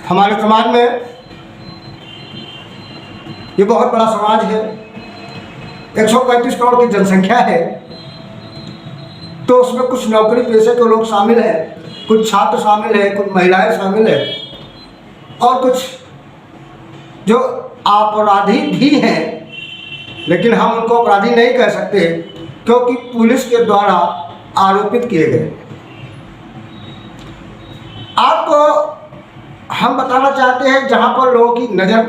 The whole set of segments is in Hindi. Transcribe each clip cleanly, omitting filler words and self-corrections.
हमारे समाज में ये बहुत बड़ा समाज है, 135 करोड़ की जनसंख्या है, तो उसमें कुछ नौकरी पेशे के लोग शामिल हैं, कुछ छात्र शामिल हैं, कुछ महिलाएं शामिल हैं और कुछ जो अपराधी भी हैं, लेकिन हम उनको अपराधी नहीं कह सकते क्योंकि पुलिस के द्वारा आरोपित किए गए। आपको हम बताना चाहते हैं जहां पर लोगों की नज़र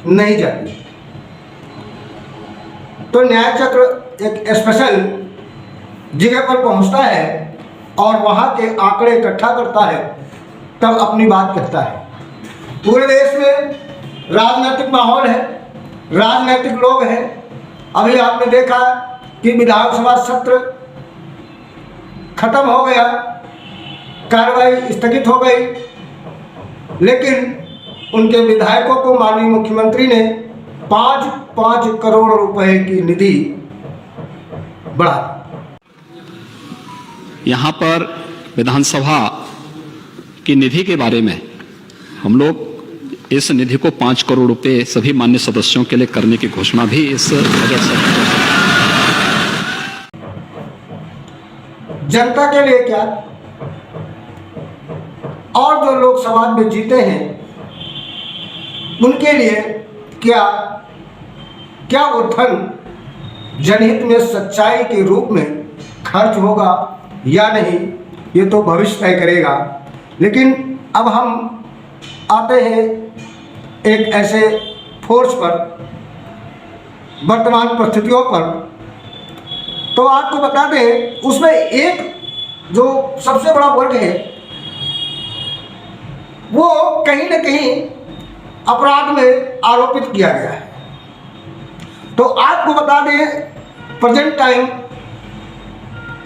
नहीं जाती, तो न्याय चक्र एक स्पेशल जगह पर पहुंचता है और वहां के आंकड़े इकट्ठा करता है, तब अपनी बात कहता है। पूरे देश में राजनीतिक माहौल है, राजनीतिक लोग हैं। अभी आपने देखा कि विधानसभा सत्र खत्म हो गया, कार्रवाई स्थगित हो गई, लेकिन उनके विधायकों को माननीय मुख्यमंत्री ने 5-5 करोड़ रुपए की निधि बढ़ा। यहाँ पर विधानसभा की निधि के बारे में हम लोग इस निधि को 5 करोड़ रुपए सभी मान्य सदस्यों के लिए करने की घोषणा भी इस बजट सत्र जनता के लिए क्या और जो लोग समाज में जीते हैं उनके लिए क्या क्या वो धन जनहित में सच्चाई के रूप में खर्च होगा या नहीं, ये तो भविष्य तय करेगा। लेकिन अब हम आते हैं एक ऐसे फोर्स पर, वर्तमान परिस्थितियों पर, तो आपको बता दें उसमें एक जो सबसे बड़ा वर्ग है वो कहीं न कहीं अपराध में आरोपित किया गया है। तो आपको बता दें प्रेजेंट टाइम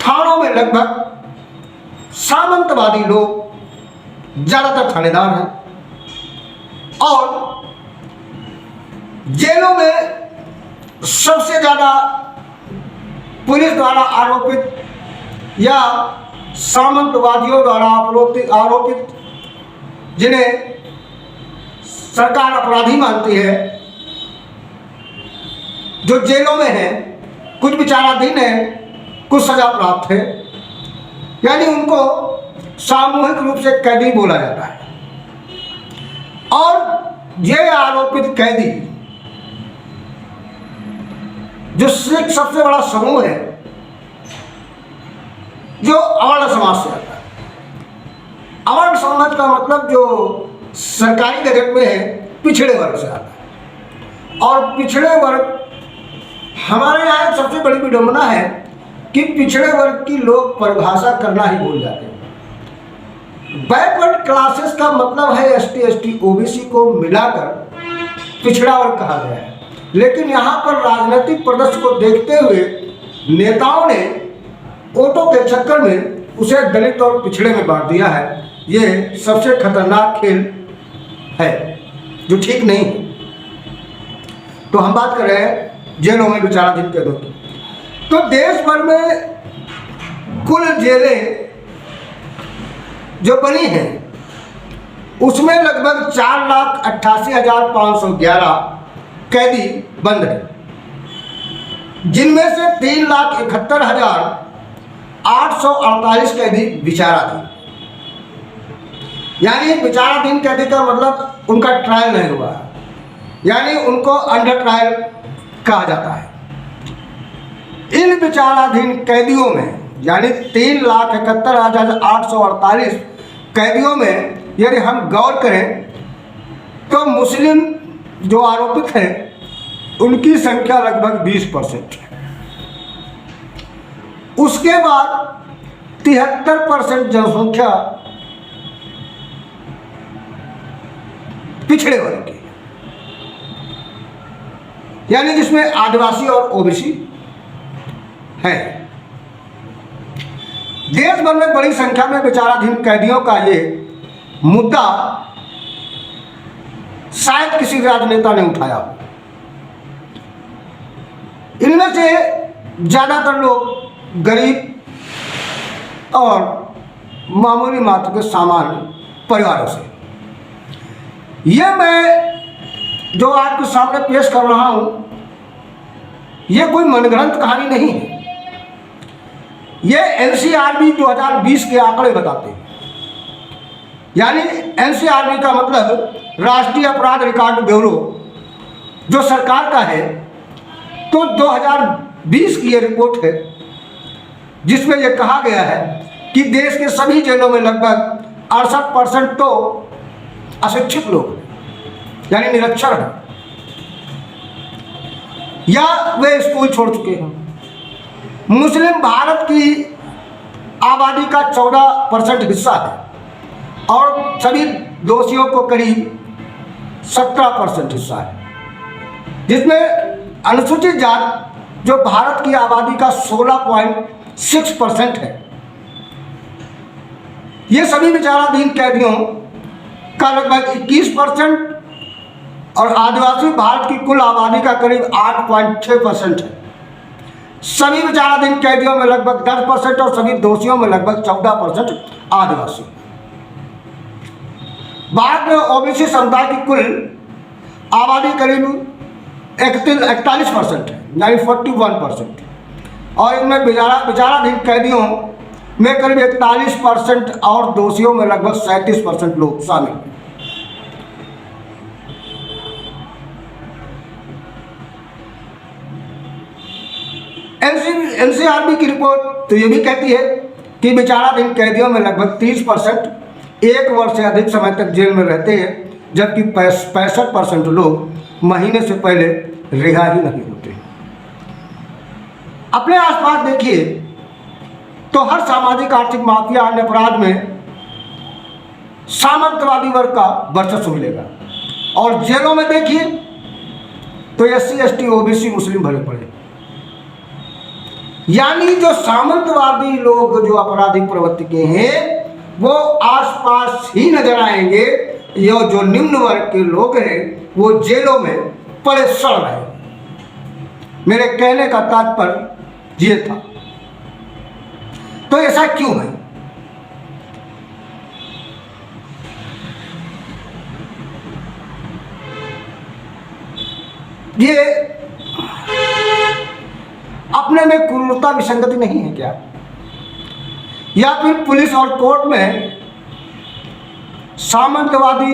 थानों में लगभग सामंतवादी लोग ज़्यादातर थानेदार हैं और जेलों में सबसे ज़्यादा पुलिस द्वारा आरोपित या सामंतवादियों द्वारा आरोपित जिन्हें सरकार अपराधी मानती है, जो जेलों में हैं, कुछ विचाराधीन हैं, कुछ सजा प्राप्त है, यानी उनको सामूहिक रूप से कैदी बोला जाता है। और ये आरोपित कैदी जो सिख सबसे बड़ा समूह है जो अवर्ण समाज से आता है। अवर्ण समाज का मतलब जो सरकारी गजट में है पिछड़े वर्ग से आता है, और पिछड़े वर्ग हमारे यहाँ एक सबसे बड़ी विडंबना है कि पिछड़े वर्ग की लोग परिभाषा करना ही भूल जाते हैं। बैकवर्ड क्लासेस का मतलब है ST ST OBC को मिलाकर पिछड़ा वर्ग कहा गया है, लेकिन यहाँ पर राजनीतिक परिदृश्य को देखते हुए नेताओं ने वोटों के चक्कर में उसे दलित और पिछड़े में बांट दिया है। ये सबसे खतरनाक खेल है जो ठीक नहीं है। तो हम बात कर रहे हैं जेलों में विचाराधीन कैदियों की। तो देश भर में कुल जेलें जो बनी हैं उसमें लगभग 4,88,511 कैदी बंद हैं, जिनमें से 3,71,848 कैदी विचाराधीन। यानी विचाराधीन कैदी का मतलब उनका ट्रायल नहीं हुआ, यानी उनको अंडर ट्रायल कहा जाता है। इन विचाराधीन कैदियों में यानी 3,71,848 कैदियों में यदि हम गौर करें तो मुस्लिम जो आरोपित हैं उनकी संख्या लगभग 20% है। उसके बाद 73% जनसंख्या पिछड़े वर्ग की, यानी जिसमें आदिवासी और OBC है। देश भर में बड़ी संख्या में विचाराधीन कैदियों का ये मुद्दा शायद किसी राजनेता ने उठाया। इनमें से ज्यादातर लोग गरीब और मामूली मात्र के सामान्य परिवारों से, ये मैं जो आपके सामने पेश कर रहा हूं, ये कोई मनगढ़ंत कहानी नहीं है। ये एनसीआरबी 2020 के आंकड़े बताते हैं। यानी एनसीआरबी का मतलब राष्ट्रीय अपराध रिकॉर्ड ब्यूरो जो सरकार का है, तो 2020 की ये रिपोर्ट है जिसमें यह कहा गया है कि देश के सभी जेलों में लगभग 68% तो अशिक्षित लोग यानी निरक्षर हैं या वे स्कूल छोड़ चुके हैं। मुस्लिम भारत की आबादी का 14% हिस्सा है और सभी दोषियों को करीब 17% हिस्सा है, जिसमें अनुसूचित जाति जो भारत की आबादी का 16.6% है। ये सभी विचाराधीन कैदियों का लगभग 21% और आदिवासी भारत की कुल आबादी का करीब 8.6% है। सभी विचाराधीन कैदियों में लगभग 10% और सभी दोषियों में लगभग 14% आदिवासी। भारत में ओबीसी समुदाय की कुल आबादी करीब 41% है, यानी 41%, और इनमें विचाराधीन कैदियों में करीब 41% और दोषियों में लगभग 37% लोग शामिल हैं। एनसीआरबी की रिपोर्ट तो ये भी कहती है कि विचाराधीन कैदियों में लगभग 30% 1 वर्ष से अधिक समय तक जेल में रहते हैं, जबकि 65% लोग महीने से पहले रिहा ही नहीं होते। अपने आसपास देखिए तो हर सामाजिक आर्थिक माफिया अन्य अपराध में सामंतवादी वर्ग का वर्चस्व मिलेगा, और जेलों में देखिए तो SC ST OBC मुस्लिम भरे पड़े। यानी जो सामंतवादी लोग जो आपराधिक प्रवृत्ति के हैं वो आसपास ही नजर आएंगे, या जो निम्न वर्ग के लोग हैं वो जेलों में पड़े सड़ रहे। मेरे कहने का तात्पर्य ये था। तो ऐसा क्यों है? ये अपने में क्रूरता विसंगति नहीं है क्या? या फिर पुलिस और कोर्ट में सामंतवादी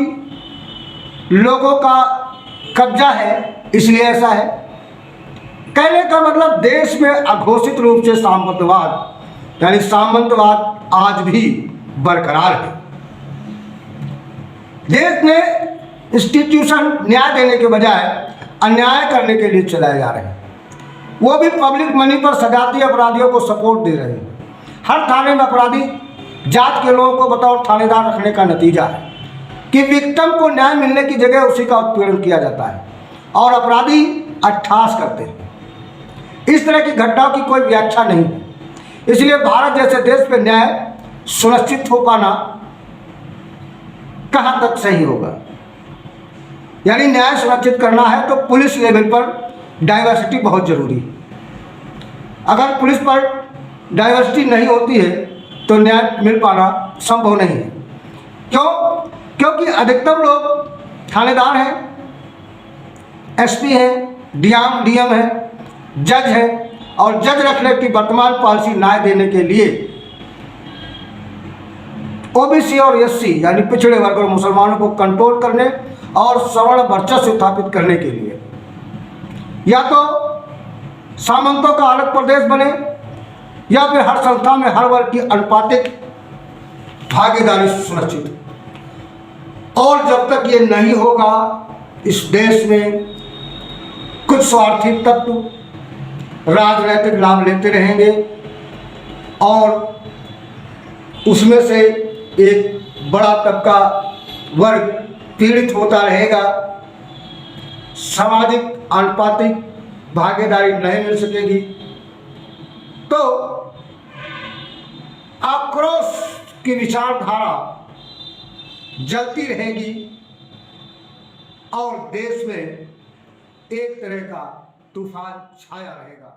लोगों का कब्जा है इसलिए ऐसा है? कहने का मतलब देश में अघोषित रूप से सामंतवाद यानी सामंतवाद आज भी बरकरार है। देश में इंस्टीट्यूशन न्याय देने के बजाय अन्याय करने के लिए चलाए जा रहे हैं, वो भी पब्लिक मनी पर सजाती अपराधियों को सपोर्ट दे रहे हैं। हर थाने में अपराधी जात के लोगों को बतौर थानेदार रखने का नतीजा है कि विक्टिम को न्याय मिलने की जगह उसी का उत्पीड़न किया जाता है और अपराधी अट्ठास करते हैं। इस तरह की घटनाओं की कोई व्याख्या नहीं है। इसलिए भारत जैसे देश में न्याय सुनिश्चित हो पाना कहाँ तक सही होगा? यानी न्याय सुनिश्चित करना है तो पुलिस लेवल पर डाइवर्सिटी बहुत जरूरी है। अगर पुलिस पर डाइवर्सिटी नहीं होती है तो न्याय मिल पाना संभव नहीं है। क्यों? क्योंकि अधिकतम लोग थानेदार हैं, SP हैं, DM हैं, जज हैं, और जज रखने की वर्तमान पॉलिसी न्याय देने के लिए OBC और SC यानी पिछड़े वर्ग और मुसलमानों को कंट्रोल करने और सवर्ण वर्चस्व स्थापित करने के लिए या तो सामंतों का अलग प्रदेश बने या फिर हर संस्था में हर वर्ग की अनुपातिक भागीदारी सुनिश्चित। और जब तक ये नहीं होगा इस देश में कुछ स्वार्थी तत्व राजनीतिक लाभ लेते रहेंगे और उसमें से एक बड़ा तबका वर्ग पीड़ित होता रहेगा। सामाजिक अनुपातिक भागीदारी नहीं मिल सकेगी तो आक्रोश की विचारधारा जलती रहेगी और देश में एक तरह का तूफान छाया रहेगा।